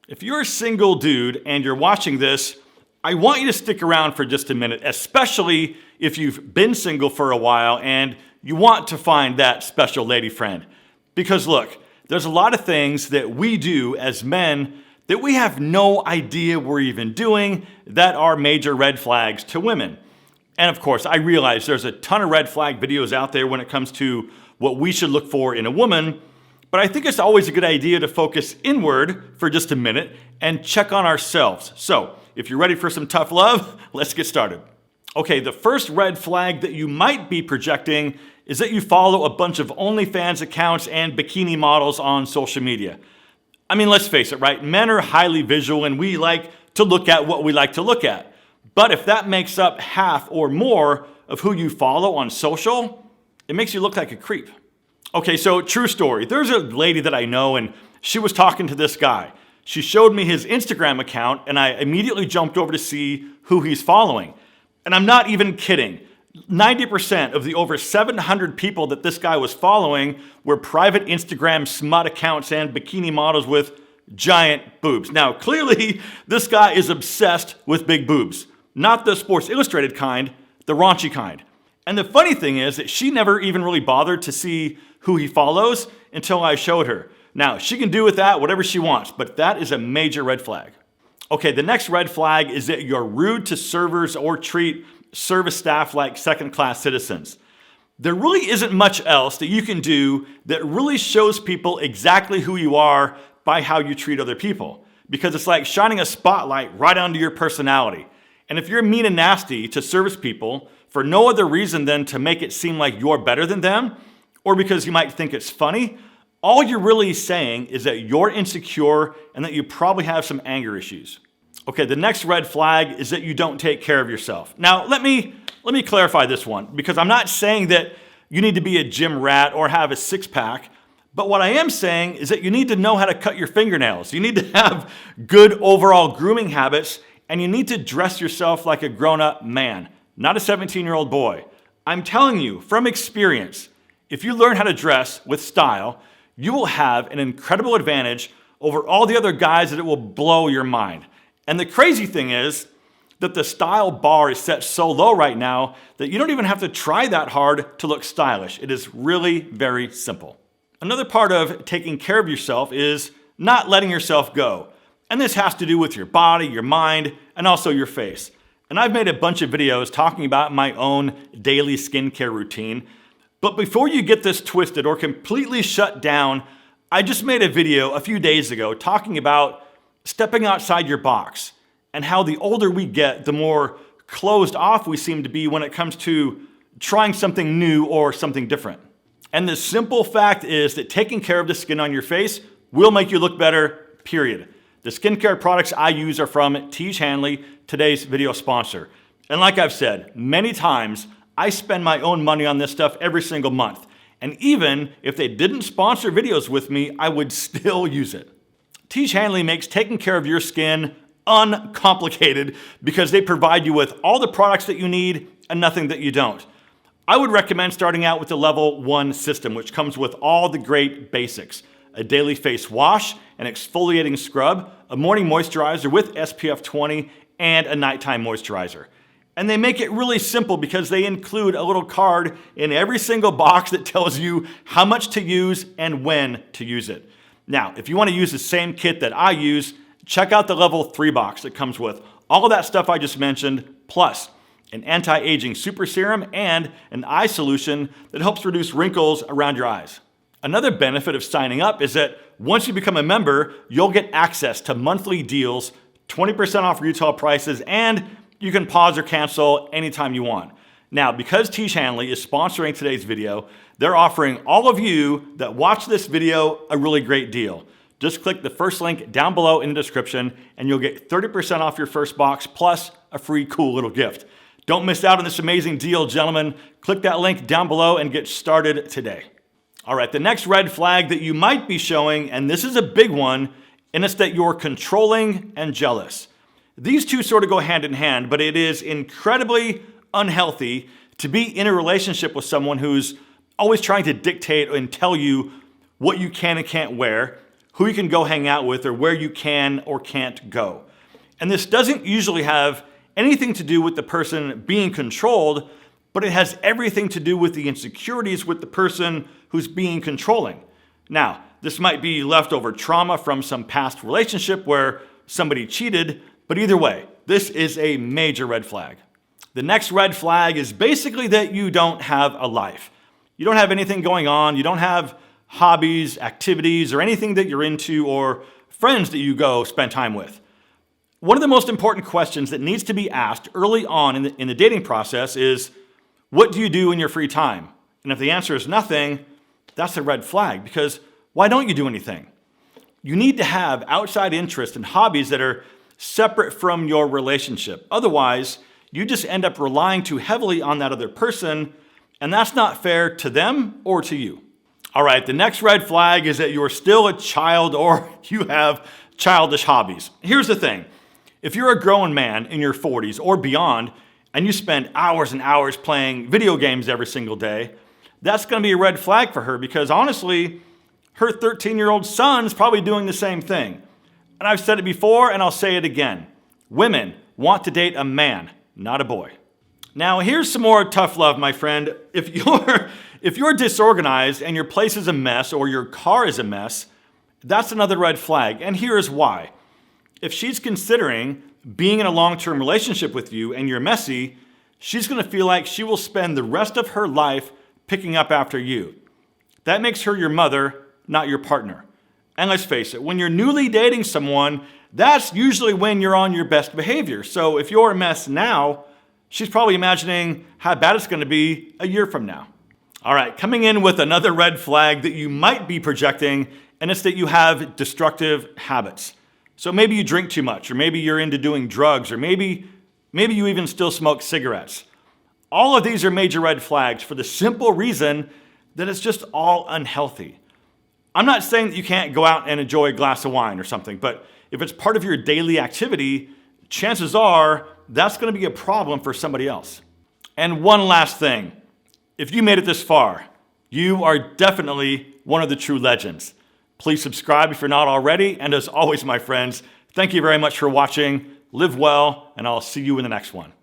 If you're a single dude and you're watching this, I want you to stick around for just a minute, especially if you've been single for a while and you want to find that special lady friend. Because look, there's a lot of things that we do as men that we have no idea we're even doing that are major red flags to women. And of course, I realize there's a ton of red flag videos out there when it comes to what we should look for in a woman, but I think it's always a good idea to focus inward for just a minute and check on ourselves. So, if you're ready for some tough love, let's get started. Okay, the first red flag that you might be projecting is that you follow a bunch of OnlyFans accounts and bikini models on social media. I mean, let's face it, right? Men are highly visual and we like to look at what we like to look at. But if that makes up half or more of who you follow on social, it makes you look like a creep. Okay, so true story. There's a lady that I know and she was talking to this guy. She showed me his Instagram account and I immediately jumped over to see who he's following. And I'm not even kidding. 90% of the over 700 people that this guy was following were private Instagram smut accounts and bikini models with giant boobs. Now, clearly, this guy is obsessed with big boobs. Not the Sports Illustrated kind, the raunchy kind. And the funny thing is that she never even really bothered to see who he follows until I showed her. Now, she can do with that whatever she wants, but that is a major red flag. Okay, the next red flag is that you're rude to servers or treat service staff like second-class citizens. There really isn't much else that you can do that really shows people exactly who you are by how you treat other people. Because it's like shining a spotlight right onto your personality. And if you're mean and nasty to service people for no other reason than to make it seem like you're better than them, or because you might think it's funny, all you're really saying is that you're insecure and that you probably have some anger issues. Okay, the next red flag is that you don't take care of yourself. Now, let me clarify this one, because I'm not saying that you need to be a gym rat or have a six-pack, but what I am saying is that you need to know how to cut your fingernails. You need to have good overall grooming habits, and you need to dress yourself like a grown-up man, not a 17-year-old boy. I'm telling you, from experience, if you learn how to dress with style, you will have an incredible advantage over all the other guys that it will blow your mind. And the crazy thing is that the style bar is set so low right now that you don't even have to try that hard to look stylish. It is really very simple. Another part of taking care of yourself is not letting yourself go. And this has to do with your body, your mind, and also your face. And I've made a bunch of videos talking about my own daily skincare routine. But before you get this twisted or completely shut down, I just made a video a few days ago talking about stepping outside your box and how the older we get, the more closed off we seem to be when it comes to trying something new or something different. And the simple fact is that taking care of the skin on your face will make you look better, period. The skincare products I use are from Tiege Hanley, today's video sponsor. And like I've said many times, I spend my own money on this stuff every single month. And even if they didn't sponsor videos with me, I would still use it. Tiege Hanley makes taking care of your skin uncomplicated because they provide you with all the products that you need and nothing that you don't. I would recommend starting out with the level 1 system, which comes with all the great basics. A daily face wash, an exfoliating scrub, a morning moisturizer with SPF 20, and a nighttime moisturizer. And they make it really simple because they include a little card in every single box that tells you how much to use and when to use it. Now, if you want to use the same kit that I use, check out the level 3 box that comes with all of that stuff I just mentioned, plus an anti-aging super serum and an eye solution that helps reduce wrinkles around your eyes. Another benefit of signing up is that once you become a member, you'll get access to monthly deals, 20% off retail prices, and you can pause or cancel anytime you want. Now, because Tiege Hanley is sponsoring today's video, they're offering all of you that watch this video a really great deal. Just click the first link down below in the description and you'll get 30% off your first box plus a free cool little gift. Don't miss out on this amazing deal, gentlemen. Click that link down below and get started today. All right, the next red flag that you might be showing, and this is a big one, and it's that you're controlling and jealous. These two sort of go hand in hand, but it is incredibly unhealthy to be in a relationship with someone who's always trying to dictate and tell you what you can and can't wear, who you can go hang out with or where you can or can't go. And this doesn't usually have anything to do with the person being controlled, but it has everything to do with the insecurities with the person who's being controlling. Now, this might be leftover trauma from some past relationship where somebody cheated, but either way, this is a major red flag. The next red flag is basically that you don't have a life. You don't have anything going on. You don't have hobbies, activities, or anything that you're into, or friends that you go spend time with. One of the most important questions that needs to be asked early on in the dating process is, what do you do in your free time? And if the answer is nothing, that's a red flag, because why don't you do anything? You need to have outside interests and hobbies that are separate from your relationship. Otherwise, you just end up relying too heavily on that other person, and that's not fair to them or to you. All right, the next red flag is that you're still a child or you have childish hobbies. Here's the thing. If you're a grown man in your 40s or beyond, and you spend hours and hours playing video games every single day, that's going to be a red flag for her, because honestly, her 13-year-old son is probably doing the same thing. And I've said it before and I'll say it again. Women want to date a man, not a boy. Now, here's some more tough love, my friend. If you're disorganized and your place is a mess or your car is a mess, that's another red flag. And here's why. If she's considering being in a long-term relationship with you and you're messy, she's going to feel like she will spend the rest of her life picking up after you. That makes her your mother, not your partner. And let's face it, when you're newly dating someone, that's usually when you're on your best behavior. So if you're a mess now, she's probably imagining how bad it's going to be a year from now. All right, coming in with another red flag that you might be projecting, and it's that you have destructive habits. So maybe you drink too much, or maybe you're into doing drugs, or maybe you even still smoke cigarettes. All of these are major red flags for the simple reason that it's just all unhealthy. I'm not saying that you can't go out and enjoy a glass of wine or something, but if it's part of your daily activity, chances are that's going to be a problem for somebody else. And one last thing. If you made it this far, you are definitely one of the true legends. Please subscribe if you're not already. And as always, my friends, thank you very much for watching. Live well, and I'll see you in the next one.